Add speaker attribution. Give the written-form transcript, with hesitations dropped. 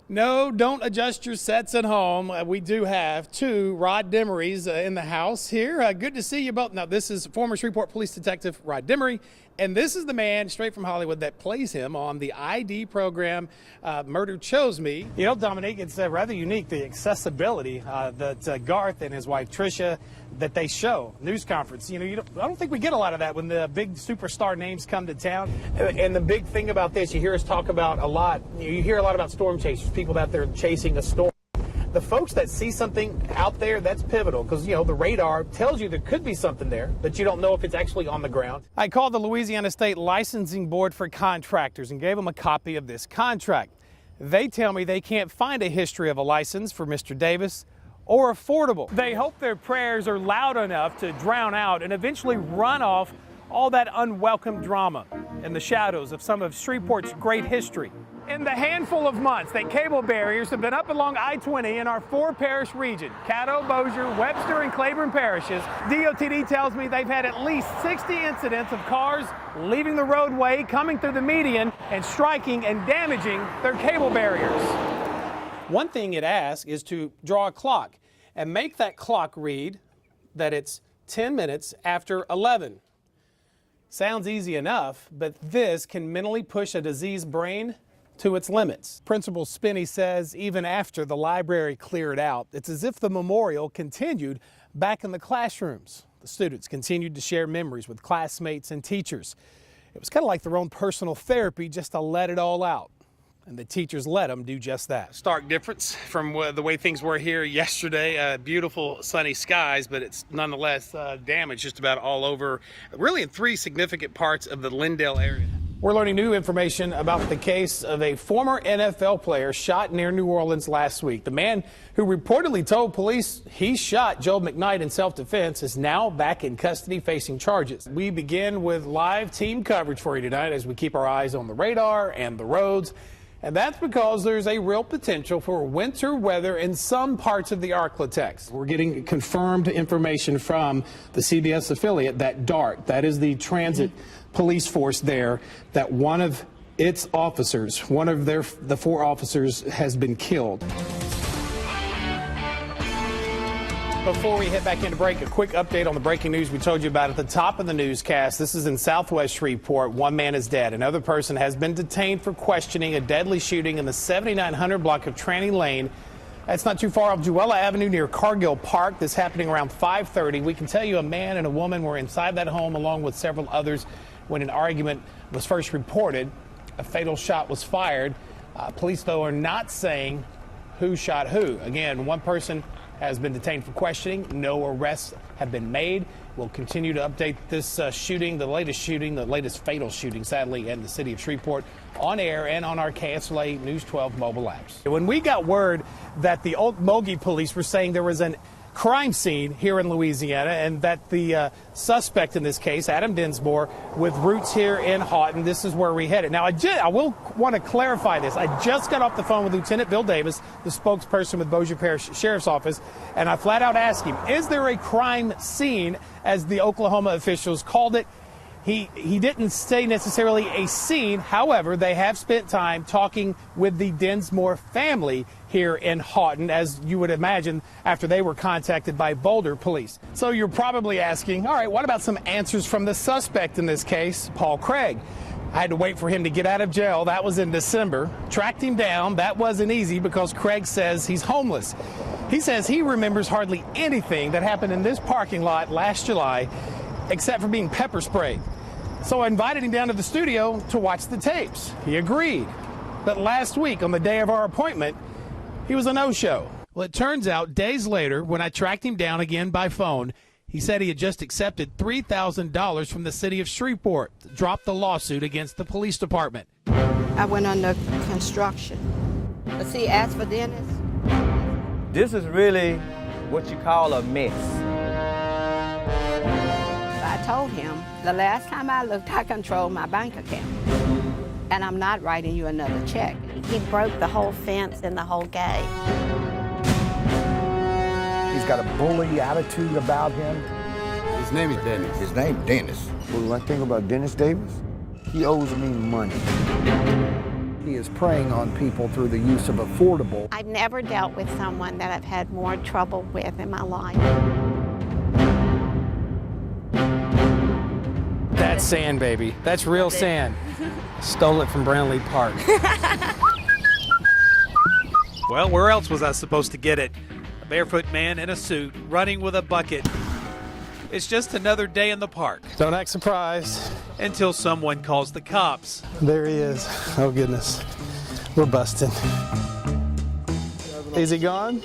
Speaker 1: No, don't adjust your sets at home. We do have two Rod Demarys in the house here. Good to see you both. Now, this is former Shreveport Police Detective Rod Demery, and this is the man straight from Hollywood that plays him on the ID program, Murder Chose Me. You know, Dominique, it's rather unique, the accessibility that Garth and his wife Tricia, that they show. News conference. You know, I don't think we get a lot of that when the big superstar names come to town. And the big thing about this, you hear us talk about a lot, you hear a lot about storm chasers, people out there chasing a storm. The folks that see something out there, that's pivotal because, you know, the radar tells you there could be something there, but you don't know if it's actually on the ground. I called the Louisiana State Licensing Board for Contractors and gave them a copy of this contract. They tell me they can't find a history of a license for Mr. Davis or affordable. They hope their prayers are loud enough to drown out and eventually run off all that unwelcome drama in the shadows of some of Shreveport's great history. In the handful of months that cable barriers have been up along I-20 in our four-parish region, Caddo, Bossier, Webster, and Claiborne parishes, DOTD tells me they've had at least 60 incidents of cars leaving the roadway, coming through the median, and striking and damaging their cable barriers. One thing it asks is to draw a clock and make that clock read that it's 10 minutes after 11. Sounds easy enough, but this can mentally push a diseased brain to its limits. Principal Spinney says even after the library cleared out, it's as if the memorial continued back in the classrooms. The students continued to share memories with classmates and teachers. It was kind of like their own personal therapy just to let it all out. And the teachers let them do just that. Stark difference from the way things were here yesterday. Beautiful sunny skies, but it's nonetheless damaged just about all over, really in three significant parts of the Lindale area. We're learning new information about the case of a former NFL player shot near New Orleans last week. The man who reportedly told police he shot Joe McKnight in self-defense is now back in custody facing charges. We begin with live team coverage for you tonight as we keep our eyes on the radar and the roads. And that's because there's a real potential for winter weather in some parts of the Arklatex. We're getting confirmed information from the CBS affiliate that DART, that is the transit police force there, that one of its officers, one of the four officers has been killed. Before we head back into break, a quick update on the breaking news we told you about at the top of the newscast. This is in Southwest Shreveport. One man is dead. Another person has been detained for questioning a deadly shooting in the 7900 block of Tranny Lane. That's not too far off Jewella Avenue near Cargill Park. This happening around 5:30. We can tell you a man and a woman were inside that home along with several others when an argument was first reported. A fatal shot was fired. Police, though, are not saying who shot who. Again, one person has been detained for questioning. No arrests have been made. We'll continue to update this shooting, the latest fatal shooting, sadly, in the city of Shreveport, on air and on our KSLA News 12 mobile apps. When we got word that the Okmulgee police were saying there was a crime scene here in Louisiana and that the suspect in this case, Adam Dinsmore, with roots here in Houghton, this is where we headed. Now, I will want to clarify this. I just got off the phone with Lieutenant Bill Davis, the spokesperson with Bossier Parish Sheriff's Office, and I flat out asked him, is there a crime scene, as the Oklahoma officials called it? He didn't say necessarily a scene. However, they have spent time talking with the Dinsmore family here in Houghton, as you would imagine, after they were contacted by Boulder police. So you're probably asking, all right, what about some answers from the suspect in this case, Paul Craig? I had to wait for him to get out of jail. That was in December. Tracked him down. That wasn't easy because Craig says he's homeless. He says he remembers hardly anything that happened in this parking lot last July, except for being pepper sprayed. So I invited him down to the studio to watch the tapes. He agreed. But last week, on the day of our appointment, he was a no-show. Well, it turns out days later, when I tracked him down again by phone, he said he had just accepted $3,000 from the city of Shreveport to drop the lawsuit against the police department.
Speaker 2: I went under construction. But see, as for Dennis,
Speaker 3: this is really what you call a mess.
Speaker 2: I told him the last time I looked, I controlled my bank account. And I'm not writing you another check.
Speaker 4: He broke the whole fence and the whole gate.
Speaker 5: He's got a bully attitude about him.
Speaker 6: His name is Dennis.
Speaker 7: His name Dennis.
Speaker 6: Well, one thing about Dennis Davis, he owes me money.
Speaker 5: He is preying on people through the use of affordable.
Speaker 4: I've never dealt with someone that I've had more trouble with in my life.
Speaker 1: That's sand, baby. That's real sand. Stole it from Brownlee Park. Well, where else was I supposed to get it? A barefoot man in a suit running with a bucket. It's just another day in the park.
Speaker 7: Don't act surprised.
Speaker 1: Until someone calls the cops.
Speaker 7: There he is. Oh, goodness. We're busting. Is he gone?